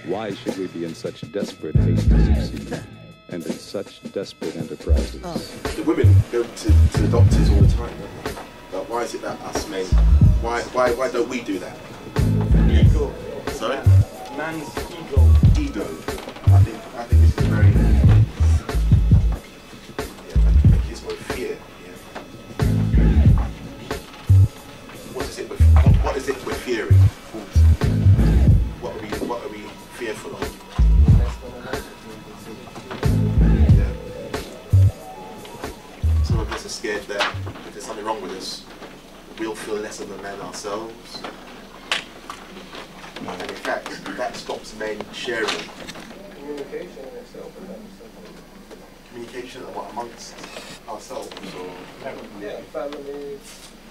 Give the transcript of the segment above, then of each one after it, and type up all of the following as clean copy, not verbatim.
Why should we be in such desperate haste to succeed, and in such desperate enterprises? The women go to the doctors all the time, don't they? But why is it that us men, why don't we do that? Ego. Sorry? Man's ego. Ego. I think this is very, like it's with fear. Yeah. What is it we're fearing? What are we fearful of? Yeah. Some of us are scared that if there's something wrong with us, we'll feel less of a man ourselves. And in fact, that stops men sharing. Communication in itself. Communication amongst ourselves, or yeah, family,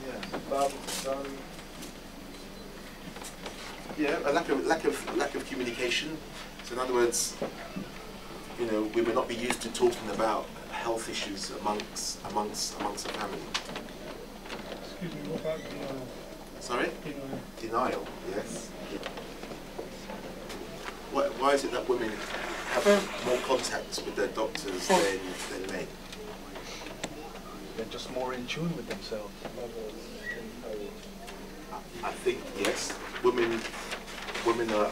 yeah, father, son. Yeah, a lack of communication. So in other words, you know, we may not be used to talking about health issues amongst the family. Excuse me, what about denial? Sorry? Denial. Denial, yes. Why is it that women have more contacts with their doctors than men? They're just more in tune with themselves. I think yes. Women are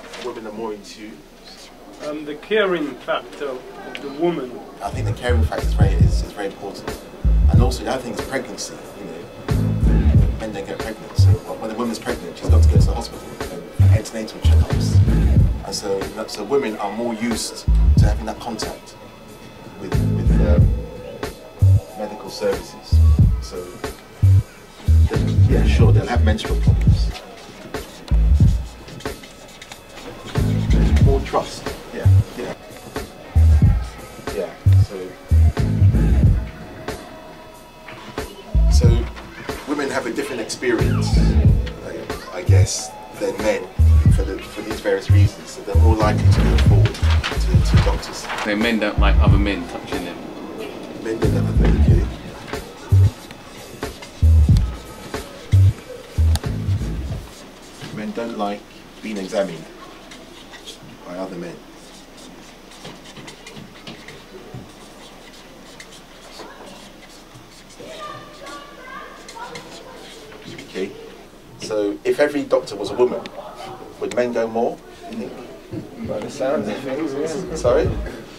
more in tune. The caring factor of the woman. I think the caring factor is very important. And also the other thing is pregnancy. You know, men don't get pregnant. So when a woman's pregnant, she's got to go to the hospital for antenatal checkups. And so women are more used to having that contact with medical services. So yeah, sure, they'll have menstrual problems. More trust. Yeah. So women have a different experience, I guess, than men for these various reasons. So they're more likely to go forward to doctors. So men don't like other men touching them. Men don't like other men. Men don't like being examined by other men. Okay, so if every doctor was a woman, would men go more, you think? By the sounds of things, yeah. Sorry?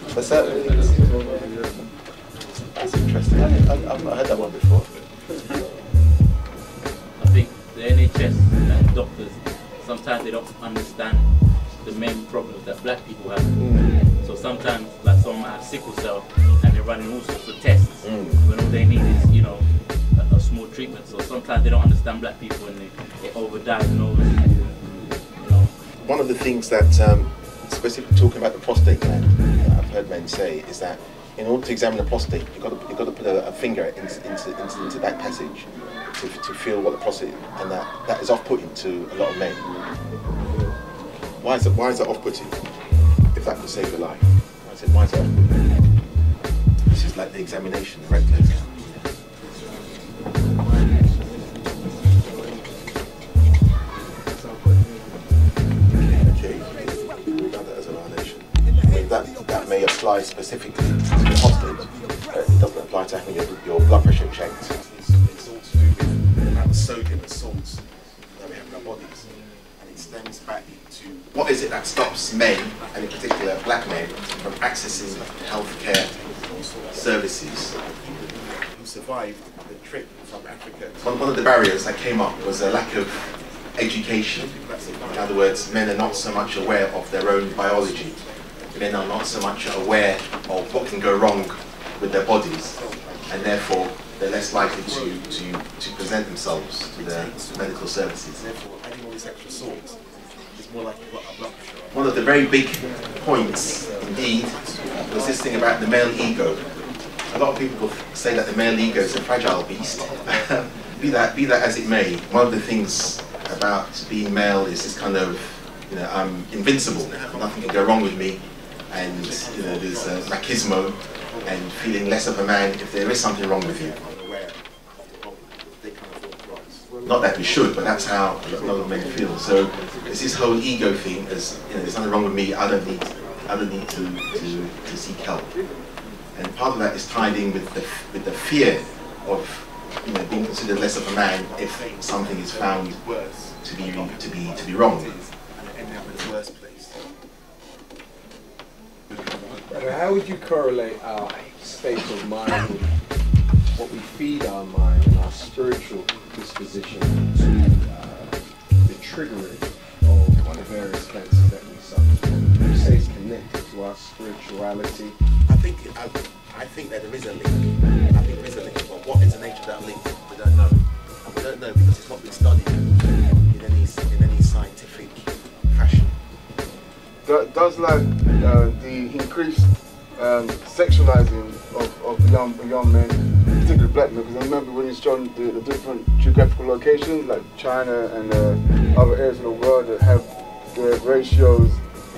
For certain things. That's interesting. I've not heard that one before. I think the NHS and doctors, sometimes they don't understand the main problems that black people have. So sometimes, like someone might have sickle cell and they're running all sorts of tests when all they need is, you know, a small treatment. So sometimes they don't understand black people and they overdiagnose. You know. One of the things that, specifically talking about the prostate gland, that I've heard men say is that in order to examine the prostate, you've got to put a finger into that passage to feel what the prostate, and that is off-putting to a lot of men. Why is that off-putting? If that could save your life, why is that off-putting? This is like the examination, the rectal exam. That may apply specifically to the prostate. It doesn't apply to having your blood pressure checked. It's all to do with the amount of sodium and salts that we have in our bodies. And it stems back to what is it that stops men, and in particular black men, from accessing healthcare services who survived the trip from Africa. One of the barriers that came up was a lack of education. In other words, men are not so much aware of their own biology. Men are not so much aware of what can go wrong with their bodies, and therefore they're less likely to present themselves to the medical services. Therefore, adding all this extra salt is more likely to put a blood pressure. One of the very big points, indeed, was this thing about the male ego. A lot of people say that the male ego is a fragile beast. be that as it may, one of the things about being male is this kind of, you know, I'm invincible. Nothing can go wrong with me. And you know, there's machismo and feeling less of a man if there is something wrong with you. Not that we should, but that's how a lot of men feel. So There's this whole ego thing, as you know, there's nothing wrong with me. I don't need to seek help. And part of that is tied in with the fear of, you know, being considered less of a man if something is found to be wrong. And end up in the worst place. How would you correlate our state of mind with what we feed our mind and our spiritual disposition to the triggering of the various cancers that we suffer? Would you say it's connected to our spirituality? I think that there is a link. I think there is a link. But what is the nature of that link? We don't know. And we don't know because it's not been studied in any scientific fashion. Does like the increased sexualizing of young men, particularly black men, because I remember when you showed the different geographical locations like China and other areas of the world that have the ratios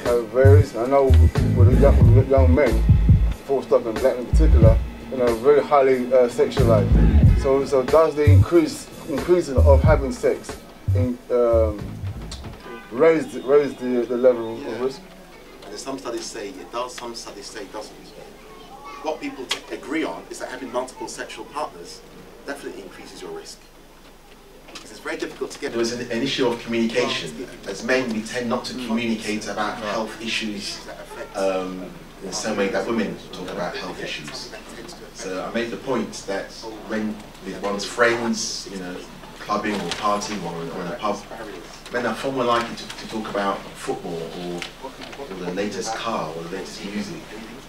have varies. I know with the young men, full stop, and black in particular, you know, very highly sexualized. So does the increasing of having sex raise the level of risk? And some studies say it does, some studies say it doesn't. What people agree on is that having multiple sexual partners definitely increases your risk. Because it's very difficult to get. There was an issue of communication. As men, we tend not to communicate about health issues in the same way that women talk about health issues. So I made the point that when with one's friends, you know, clubbing or partying or in a pub, men are far more likely to talk about football or the latest car or the latest music.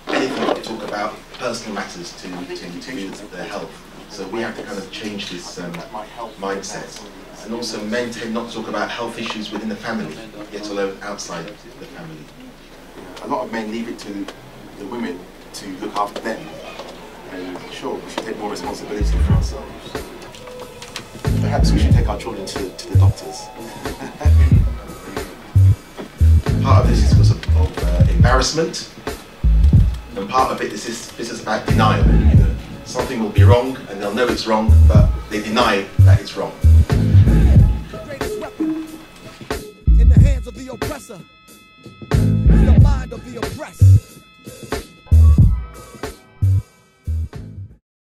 Anything to talk about personal matters to do with their health. So we have to kind of change this mindset. And also men tend not to talk about health issues within the family, yet alone outside the family. A lot of men leave it to the women to look after them. And sure, we should take more responsibility for ourselves. Perhaps we should take our children to the doctors. Part of this is because of embarrassment, and part of it is this is about denial. You know, something will be wrong, and they'll know it's wrong, but they deny that it's wrong. The greatest weapon in the hands of the oppressor is the mind of the oppressed.